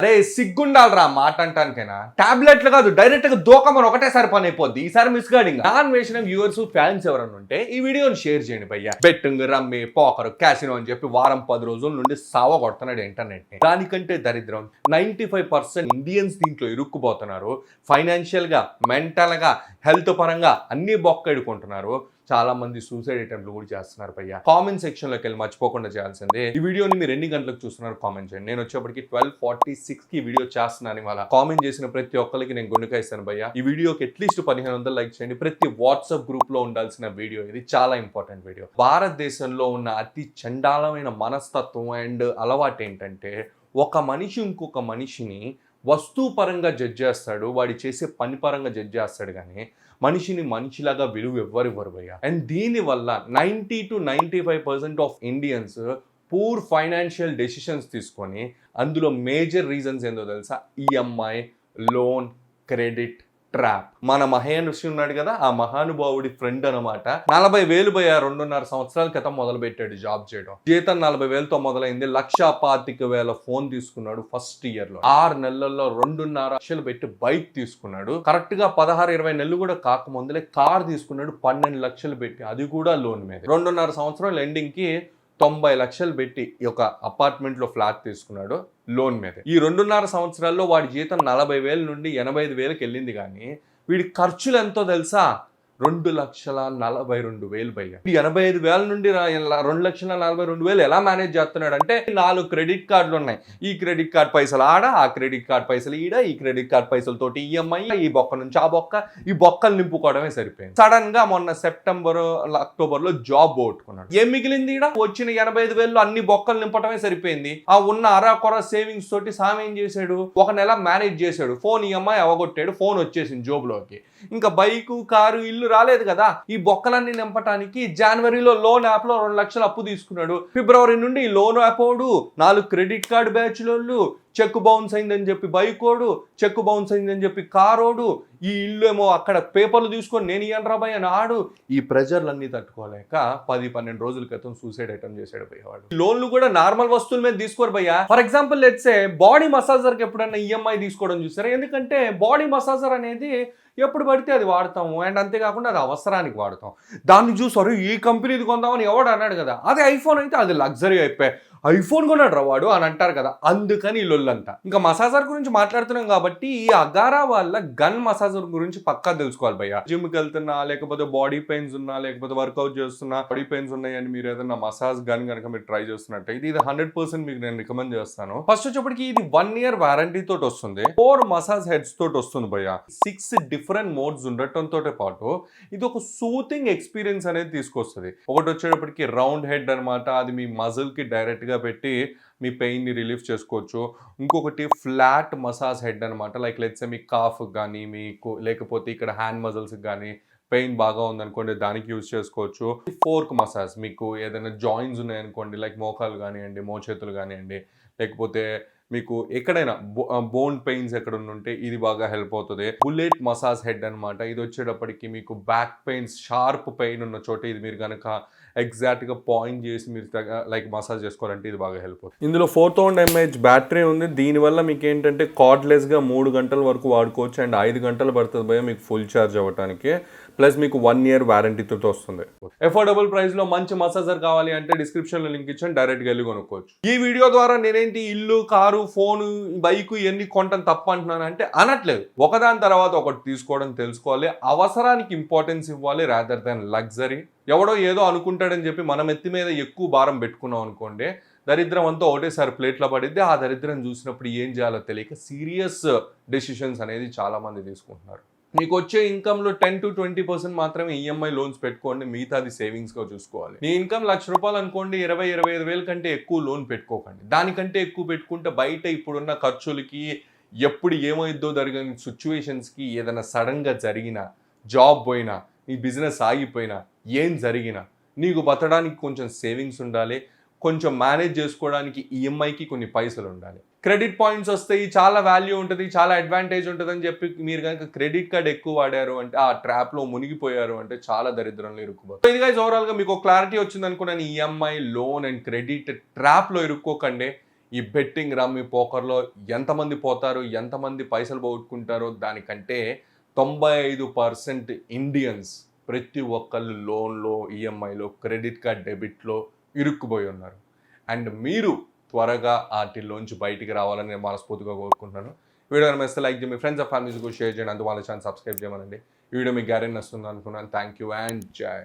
అరే సిగ్గుండాలరా మాట అంటానికైనా టాబ్లెట్లు కాదు డైరెక్ట్ గా దూకమని ఒకటేసారి పని అయిపోద్ది. ఈసారి మిస్ గాడింగ్ నాన్ వేసిన వ్యూవర్స్ ఫ్యాన్స్ ఎవరైనా ఉంటే ఈ వీడియోని షేర్ చేయండి భయ్య. బెట్టింగ్ రమ్మి పోకరు క్యాసినో అని చెప్పి వారం 10 రోజుల నుండి సావ కొడుతున్నాడు ఇంటర్నెట్ ని. దానికంటే దరిద్రం 95% ఇండియన్స్ దీంట్లో ఇరుక్కుపోతున్నారు. ఫైనాన్షియల్ గా మెంటల్ గా హెల్త్ పరంగా అన్ని బొక్కెడుకుంటున్నారు. చాలా మంది సూసైడ్ అటెంప్ట్లు కూడా చేస్తున్నారు భయ్య. కామెంట్ సెక్షన్ లోకి వెళ్ళి మర్చిపోకుండా చేయాల్సిందే. ఈ వీడియోని మీరు ఎన్ని గంటలకు చూస్తున్నారు కామెంట్ చేయండి. నేను వచ్చేప్పటికి 12:46 కి వీడియో చేస్తున్నాను. ఇవాళ కామెంట్ చేసిన ప్రతి ఒక్కరికి నేను గుండెకాయ ఇస్తాను భయ్య. ఈ వీడియోకి అట్లీస్ట్ 1500 లైక్ చేయండి. ప్రతి వాట్సాప్ గ్రూప్ లో ఉండాల్సిన వీడియో ఇది, చాలా ఇంపార్టెంట్ వీడియో. భారతదేశంలో ఉన్న అతి చండాలమైన మనస్తత్వం అండ్ అలవాటు ఏంటంటే, ఒక మనిషి ఇంకొక మనిషిని వస్తువు పరంగా జడ్జ్ చేస్తాడు, వాడి చేసే పని పరంగా జడ్జ్ చేస్తాడు, కానీ మనిషిని మనిషిలాగా విలువ ఎవ్వరివ్వరు భయ్య. అండ్ దీనివల్ల 90 to 95% of Indians poor financial decisions తీసుకొని, అందులో మేజర్ రీజన్స్ ఏందో తెలుసా? EMI, loan, credit trap. మన మహేష్ ఉన్నాడు కదా, ఆ మహానుభావుడి ఫ్రెండ్ అనమాట. 40,000 భయ్య 2.5 సంవత్సరాల క్రితం మొదలు పెట్టాడు జాబ్ చేయడం. జీతం 40,000తో మొదలైంది. 1,25,000 ఫోన్ తీసుకున్నాడు ఫస్ట్ ఇయర్ లో. 6 నెలల్లో 2.5 లక్షలు పెట్టి బైక్ తీసుకున్నాడు. కరెక్ట్ గా 16-20 నెలలు కూడా కాకముందులే కార్ తీసుకున్నాడు 12 లక్షలు పెట్టి, అది కూడా లోన్ మీద. 2.5 సంవత్సరాలు ఎండింగ్ కి 90 లక్షలు పెట్టి ఒక అపార్ట్మెంట్ లో ఫ్లాట్ తీసుకున్నాడు లోన్ మీద. ఈ 2.5 సంవత్సరాల్లో వాడి జీతం 40,000 నుండి 85,000కి వెళ్ళింది, కానీ వీడి ఖర్చులు ఎంతో తెలుసా? 2,42,000 భయ్య. 85,000 నుండి 2,42,000 ఎలా మేనేజ్ చేస్తున్నాడు అంటే, 4 క్రెడిట్ కార్డులు ఉన్నాయి. ఈ క్రెడిట్ కార్డ్ పైసలు ఆడ, ఆ క్రెడిట్ కార్డ్ పైసలు ఈడ, ఈ క్రెడిట్ కార్డ్ పైసలతోటి ఈఎంఐ, ఈ బొక్క నుంచి ఆ బొక్క, ఈ బొక్కలు నింపుకోవడమే సరిపోయింది. సడన్ గా మొన్న సెప్టెంబర్ అక్టోబర్ లో జాబ్ పోగొట్టుకున్నాడు. ఏం మిగిలింది? ఈడ వచ్చిన 85,000 అన్ని బొక్కలు నింపడమే సరిపోయింది. ఆ ఉన్న అరాకొర సేవింగ్స్ తోటి సామె ఏం చేశాడు? 1 నెల మేనేజ్ చేశాడు. ఫోన్ ఈఎంఐ అవగొట్టాడు, ఫోన్ వచ్చేసింది జోబులోకి. ఇంకా బైకు, కారు, ఇల్లు రాలేదు కదా. ఈ బొక్కలన్నీ నింపటానికి జనవరిలో లోన్ యాప్ లో 2 లక్షలు అప్పు తీసుకున్నాడు. ఫిబ్రవరి నుండి లోన్ యాప్ ఓడు, 4 క్రెడిట్ కార్డు బ్యాచ్లోళ్ళు, చెక్ బౌన్స్ అయిందని చెప్పి బైకోడు, చెక్ బౌన్స్ అయిందని చెప్పి కారోడు, ఈ ఇల్లు ఏమో అక్కడ పేపర్లు తీసుకొని నేను ఇయ్యను రాబాయ్ అని ఆడు. ఈ ప్రెజర్లన్నీ తట్టుకోలేక 10-12 రోజుల క్రితం సూసైడ్ అటెంప్ట్ చేశాడు భయ్య వాడు. లోన్లు కూడా నార్మల్ వస్తువుల మీద తీసుకోరు భయ్య. For example let's say body మసాజర్కి ఎప్పుడన్నా ఈఎంఐ తీసుకోవడం చూసారా? ఎందుకంటే బాడీ మసాజర్ అనేది ఎప్పుడు పడితే అది వాడతాము, అండ్ అంతేకాకుండా అది అవసరానికి వాడతాం. దాన్ని చూసారు ఈ కంపెనీది కొందామని ఎవడు అన్నాడు కదా. అదే ఐఫోన్ అయితే అది లగ్జరీ అయిపోయి ఐఫోన్ కొన్నాడు రా వాడు అని అంటారు కదా, అందుకని లొల్లంతా. ఇంకా మసాజర్ గురించి మాట్లాడుతున్నాం కాబట్టి, ఈ అగారా వాళ్ళ గన్ మసాజర్ గురించి పక్కా తెలుసుకోవాలి భయ్య. జిమ్కి వెళ్తున్నా, లేకపోతే బాడీ పెయిన్స్ ఉన్నా, లేకపోతే వర్కౌట్ చేస్తున్నా, బాడీ పెయిన్స్ ఉన్నాయని మీరు ఏదైనా మసాజ్ గన్ కనుక మీరు ట్రై చేస్తున్నట్టు ఇది 100% మీకు నేను రికమెండ్ చేస్తాను. ఫస్ట్ వచ్చేప్పటికి ఇది 1 year వారంటీ తోటి వస్తుంది. 4 మసాజ్ హెడ్స్ తోటి వస్తుంది భయ్య. 6 డిఫరెంట్ మోడ్స్ ఉండటంతో పాటు ఇది ఒక సూతింగ్ ఎక్స్పీరియన్స్ అనేది తీసుకొస్తుంది. ఒకటి వచ్చేటప్పటికి రౌండ్ హెడ్ అనమాట, అది మీ మజిల్ కి డైరెక్ట్ గా పెట్టి మీ పెయిన్ ని రిలీఫ్ చేసుకోవచ్చు. ఇంకొకటి ఫ్లాట్ మసాజ్ హెడ్ అనమాట, లైక్ లెట్స్ మీ కాఫ్ కానీ, మీకు లేకపోతే ఇక్కడ హ్యాండ్ మజిల్స్ కానీ పెయిన్ బాగా ఉందనుకోండి దానికి యూజ్ చేసుకోవచ్చు. ఫోర్క్ మసాజ్, మీకు ఏదైనా జాయింట్స్ ఉన్నాయనుకోండి, లైక్ మోకాలు కానివ్వండి, మోచేతులు కానివ్వండి, లేకపోతే మీకు ఎక్కడైనా బోన్ పెయిన్స్ ఎక్కడ ఉంటే ఇది బాగా హెల్ప్ అవుతుంది. బుల్లెట్ మసాజ్ హెడ్ అనమాట, ఇది వచ్చేటప్పటికి మీకు బ్యాక్ పెయిన్స్, షార్ప్ పెయిన్ ఉన్న చోట ఇది మీరు కనుక ఎగ్జాక్ట్గా పాయింట్ చేసి మీరు లైక్ మసాజ్ చేసుకోవాలంటే ఇది బాగా హెల్ప్ అవుతుంది. ఇందులో 4000 mAh బ్యాటరీ ఉంది. దీనివల్ల మీకు ఏంటంటే కార్డ్లెస్గా 3 గంటల వరకు వాడుకోవచ్చు, అండ్ 5 గంటలు పడుతుంది భయ మీకు ఫుల్ ఛార్జ్ అవ్వడానికి. ప్లస్ మీకు 1 year వారంటీతో వస్తుంది. అఫోర్డబుల్ ప్రైస్ లో మంచి మసాజర్ కావాలి అంటే డిస్క్రిప్షన్ లో లింక్ ఇచ్చాను, డైరెక్ట్ గా వెళ్ళి కొనుక్కోవచ్చు. ఈ వీడియో ద్వారా నేనేంటి ఇల్లు, కారు, ఫోన్, బైక్ ఇవన్నీ కొంటాను తప్ప అంటున్నాను అంటే అనట్లేదు. ఒకదాని తర్వాత ఒకటి తీసుకోవడం తెలుసుకోవాలి, అవసరానికి ఇంపార్టెన్స్ ఇవ్వాలి రాదర్ దాన్ లగ్జరీ. ఎవడో ఏదో అనుకుంటాడని చెప్పి మనం ఎత్తి మీద ఎక్కువ భారం పెట్టుకున్నాం అనుకోండి, దరిద్రం అంతా ఒకటేసారి ప్లేట్లో పడిద్ది. ఆ దరిద్రం చూసినప్పుడు ఏం చేయాలో తెలియక సీరియస్ డెసిషన్స్ అనేది చాలా మంది తీసుకుంటున్నారు. మీకు వచ్చే ఇన్కమ్లో 10 to 20% మాత్రమే ఈఎంఐ లోన్స్ పెట్టుకోండి, మిగతాది సేవింగ్స్గా చూసుకోవాలి. మీ ఇన్కమ్ ₹1,00,000 అనుకోండి, 20-25,000 కంటే ఎక్కువ లోన్ పెట్టుకోకండి. దానికంటే ఎక్కువ పెట్టుకుంటే బయట ఇప్పుడున్న ఖర్చులకి, ఎప్పుడు ఏమైద్దో జరిగిన సిచ్యువేషన్స్కి, ఏదైనా సడన్గా జరిగినా, జాబ్ పోయినా, నీ బిజినెస్ ఆగిపోయినా, ఏం జరిగినా నీకు బతకడానికి కొంచెం సేవింగ్స్ ఉండాలి, కొంచెం మేనేజ్ చేసుకోవడానికి ఈఎంఐకి కొన్ని పైసలు ఉండాలి. క్రెడిట్ పాయింట్స్ వస్తాయి, చాలా వాల్యూ ఉంటుంది, చాలా అడ్వాంటేజ్ ఉంటుంది అని చెప్పి మీరు కనుక క్రెడిట్ కార్డ్ ఎక్కువ వాడారు అంటే, ఆ ట్రాప్లో మునిగిపోయారు అంటే చాలా దరిద్రంలో ఇరుక్కుపోతారు. ఇది గైస్ ఓవరాల్గా మీకు క్లారిటీ వచ్చింది అనుకున్నాను. ఈఎంఐ, లోన్ అండ్ క్రెడిట్ ట్రాప్లో ఇరుక్కోకండి. ఈ బెట్టింగ్ రమ్మీ పోకర్లో ఎంతమంది పోతారు, ఎంతమంది పైసలు పోగొట్టుకుంటారో దానికంటే 95% ఇండియన్స్ ప్రతి ఒక్కళ్ళు లోన్లో, ఈఎంఐలో, క్రెడిట్ కార్డ్ డెబిట్లో ఇరుక్కుపోయి ఉన్నారు. అండ్ మీరు త్వరగా వాటిల్లోంచి బయటికి రావాలని నేను మనస్ఫూర్తిగా కోరుకుంటున్నాను. వీడియో నచ్చితే లైక్ చేయండి, మీ ఫ్రెండ్స్ అండ్ ఫ్యామిలీస్ కూడా షేర్ చేయండి, అందువల్ల ఛానల్ సబ్స్క్రైబ్ చేయమనండి. ఈ వీడియో మీకు గ్యారెంటీ నచ్చుతుంది అనుకున్నాను. థ్యాంక్ యూ అండ్ జై.